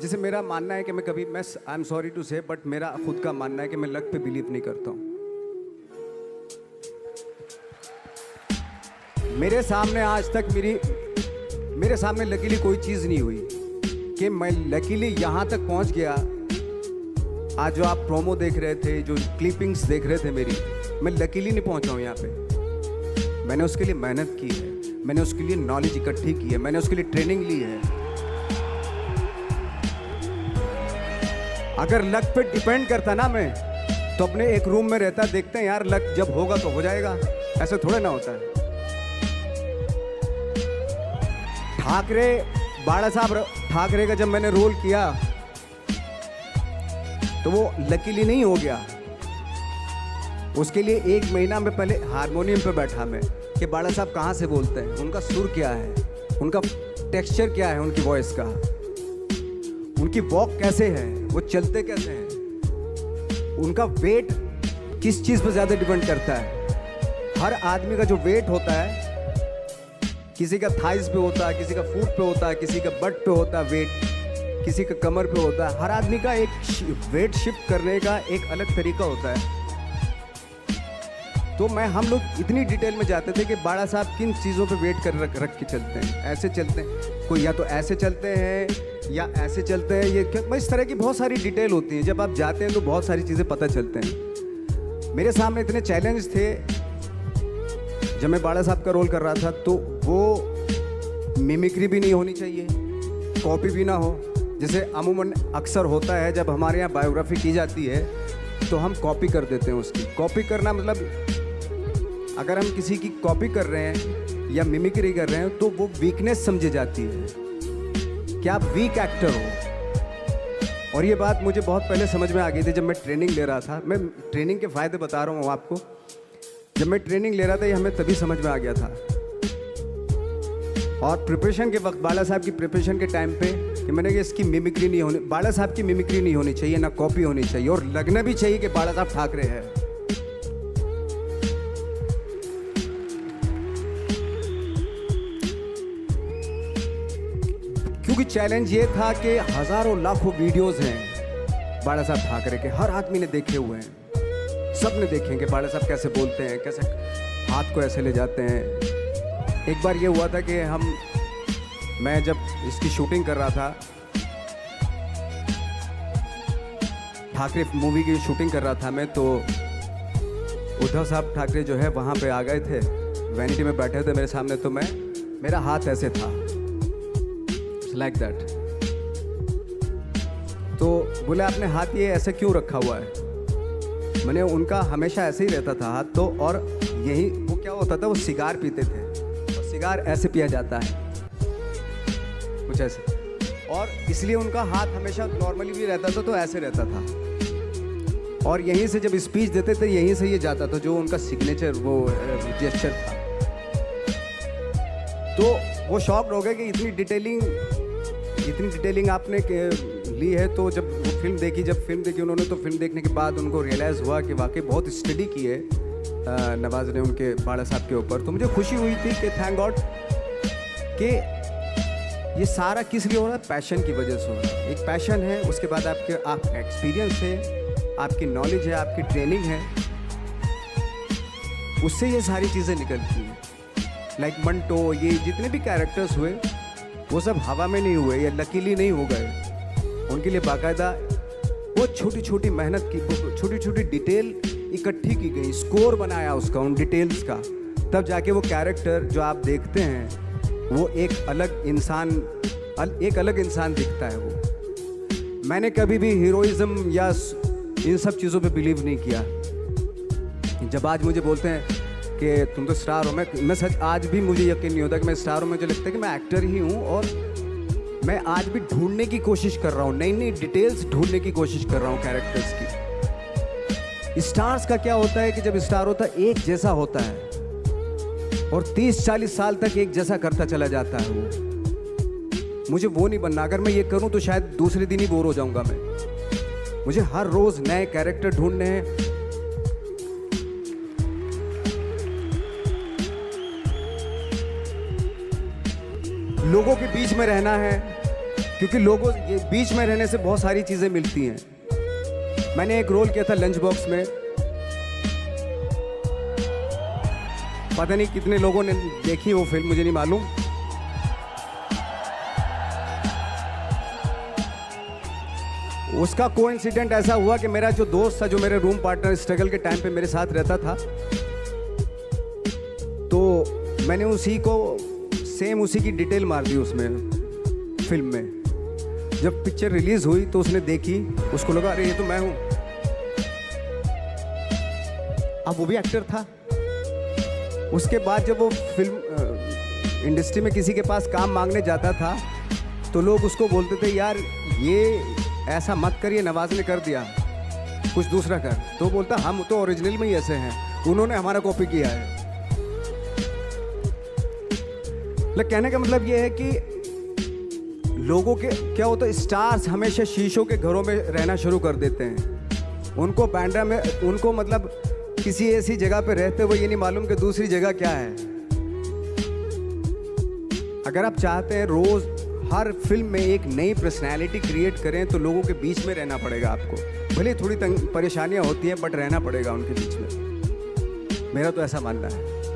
जैसे मेरा मानना है कि मैं आई एम सॉरी टू से बट मेरा खुद का मानना है कि मैं लक पे बिलीव नहीं करता हूँ। मेरे सामने आज तक मेरे सामने लकीली कोई चीज़ नहीं हुई कि मैं लकीली यहाँ तक पहुँच गया। आज जो आप प्रोमो देख रहे थे, जो क्लिपिंग्स देख रहे थे मेरी, मैं लकीली नहीं पहुँचा हूँ यहाँ पे। मैंने उसके लिए मेहनत की है, मैंने उसके लिए नॉलेज इकट्ठी की है, मैंने उसके लिए ट्रेनिंग ली है। अगर लक पे डिपेंड करता ना मैं, तो अपने एक रूम में रहता, देखते हैं यार लक जब होगा तो हो जाएगा। ऐसे थोड़े ना होता है। बाड़ा साहब ठाकरे का जब मैंने रोल किया तो वो लकीली नहीं हो गया। उसके लिए 1 महीना में पहले हारमोनियम पे बैठा मैं कि बाड़ा साहब कहाँ से बोलते हैं, उनका सुर क्या है, उनका टेक्सचर क्या है, उनकी वॉइस का, उनकी वॉक कैसे है, वो चलते कैसे हैं, उनका वेट किस चीज़ पर ज़्यादा डिपेंड करता है। हर आदमी का जो वेट होता है, किसी का थाइस पे होता है, किसी का फूट पे होता है, किसी का बट पे होता है वेट, किसी का कमर पे होता है। हर आदमी का एक वेट शिफ्ट करने का एक अलग तरीका होता है। तो हम लोग इतनी डिटेल में जाते थे कि बाड़ा साहब किन चीज़ों पे वेट कर रख के चलते हैं, ऐसे चलते हैं, कोई या तो ऐसे चलते हैं या ऐसे चलते हैं, ये इस तरह की बहुत सारी डिटेल होती है। जब आप जाते हैं तो बहुत सारी चीज़ें पता चलते हैं। मेरे सामने इतने चैलेंज थे जब मैं बाड़ा साहब का रोल कर रहा था, तो वो मिमिक्री भी नहीं होनी चाहिए, कॉपी भी ना हो। जैसे अमूमन अक्सर होता है जब हमारे यहाँ बायोग्राफी की जाती है तो हम कॉपी कर देते हैं उसकी। कॉपी करना मतलब अगर हम किसी की कॉपी कर रहे हैं या मिमिक्री कर रहे हैं तो वो वीकनेस समझी जाती है कि आप वीक एक्टर हो। और ये बात मुझे बहुत पहले समझ में आ गई थी जब मैं ट्रेनिंग ले रहा था। मैं ट्रेनिंग के फ़ायदे बता रहा हूँ आपको। जब मैं ट्रेनिंग ले रहा था ये हमें तभी समझ में आ गया था। और प्रिपरेशन के वक्त, बाला साहब की प्रिपरेशन के टाइम पे, कि मैंने कि इसकी मिमिक्री नहीं होनी, बाला साहब की मिमिक्री नहीं होनी चाहिए, ना कॉपी होनी चाहिए, और लगना भी चाहिए कि बाला साहब ठाकरे हैं। क्योंकि चैलेंज ये था कि हजारों लाखों वीडियोस हैं बाला साहब ठाकरे के, हर आदमी ने देखे हुए हैं, सब ने देखे कि बाला साहब कैसे बोलते हैं, कैसे हाथ को ऐसे ले जाते हैं। एक बार ये हुआ था कि मैं जब इसकी शूटिंग कर रहा था, ठाकरे मूवी की शूटिंग कर रहा था मैं, तो उद्धव साहब ठाकरे जो है वहाँ पे आ गए थे, वैनिटी में बैठे थे मेरे सामने। तो मेरा हाथ ऐसे था, लाइक दैट। तो बोले आपने हाथ ये ऐसे क्यों रखा हुआ है? मैंने उनका हमेशा ऐसे ही रहता था हाथ। तो और यही वो क्या होता था, वो सिगार पीते थे, और सिगार ऐसे पिया जाता है कुछ ऐसे, और इसलिए उनका हाथ हमेशा नॉर्मली भी रहता था, तो ऐसे रहता था। और यहीं से जब स्पीच देते थे यहीं से ये जाता था, जो उनका सिग्नेचर वो जेस्चर था। तो वो शॉक्ड हो गए कि इतनी डिटेलिंग आपने ली है। तो जब फिल्म देखी उन्होंने, तो फिल्म देखने के बाद उनको रियलाइज़ हुआ कि वाकई बहुत स्टडी की है नवाज ने उनके बाड़ा साहब के ऊपर। तो मुझे खुशी हुई थी कि थैंक गॉड कि ये सारा किस लिए हो रहा है, पैशन की वजह से हो रहा है। एक पैशन है, उसके बाद आपका एक्सपीरियंस है, आपकी नॉलेज है, आपकी ट्रेनिंग है, उससे ये सारी चीज़ें निकलती हैं। लाइक मंटो, ये जितने भी कैरेक्टर्स हुए वो सब हवा में नहीं हुए या लकीली नहीं हो गए। उनके लिए बाकायदा वो छोटी छोटी मेहनत की, छोटी छोटी डिटेल इकट्ठी की गई, स्कोर बनाया उसका, उन डिटेल्स का, तब जाके वो कैरेक्टर जो आप देखते हैं वो एक अलग इंसान दिखता है वो। मैंने कभी भी हीरोइज्म या इन सब चीज़ों पे बिलीव नहीं किया। जब आज मुझे बोलते हैं कि तुम तो स्टार हो, मैं सच आज भी मुझे यकीन नहीं होता कि मैं स्टार हूँ। मुझे लगता है कि मैं एक्टर ही हूँ, और मैं आज भी ढूंढने की कोशिश कर रहा हूँ, नई नई डिटेल्स ढूंढने की कोशिश कर रहा हूँ कैरेक्टर्स की। स्टार्स का क्या होता है कि जब स्टार होता है एक जैसा होता है, और 30-40 साल तक एक जैसा करता चला जाता है वो। मुझे वो नहीं बनना। अगर मैं ये करूँ तो शायद दूसरे दिन ही बोर हो जाऊँगा मैं। मुझे हर रोज़ नए कैरेक्टर ढूंढने हैं। लोगों के बीच में रहना है, क्योंकि लोगों ये बीच में रहने से बहुत सारी चीज़ें मिलती हैं। मैंने एक रोल किया था लंच बॉक्स में, पता नहीं कितने लोगों ने देखी वो फिल्म, मुझे नहीं मालूम। उसका कोइंसिडेंट ऐसा हुआ कि मेरा जो दोस्त था, जो मेरे रूम पार्टनर स्ट्रगल के टाइम पे मेरे साथ रहता था, तो मैंने उसी को सेम उसी की डिटेल मार दी उसमें फिल्म में। जब पिक्चर रिलीज हुई तो उसने देखी, उसको लगा अरे ये तो मैं हूं। अब वो भी एक्टर था। उसके बाद जब वो फिल्म इंडस्ट्री में किसी के पास काम मांगने जाता था तो लोग उसको बोलते थे यार ये ऐसा मत कर, ये नवाज ने कर दिया, कुछ दूसरा कर। तो बोलता हम तो ओरिजिनल में ही ऐसे हैं, उन्होंने हमारा कॉपी किया है। कहने का मतलब ये है कि लोगों के क्या होता है, स्टार्स हमेशा शीशों के घरों में रहना शुरू कर देते हैं। उनको बांद्रा में, उनको मतलब किसी ऐसी जगह पे रहते हुए ये नहीं मालूम कि दूसरी जगह क्या है। अगर आप चाहते हैं रोज हर फिल्म में एक नई पर्सनैलिटी क्रिएट करें तो लोगों के बीच में रहना पड़ेगा आपको। भले थोड़ी परेशानियां होती हैं बट रहना पड़ेगा उनके बीच में। मेरा तो ऐसा मानना है।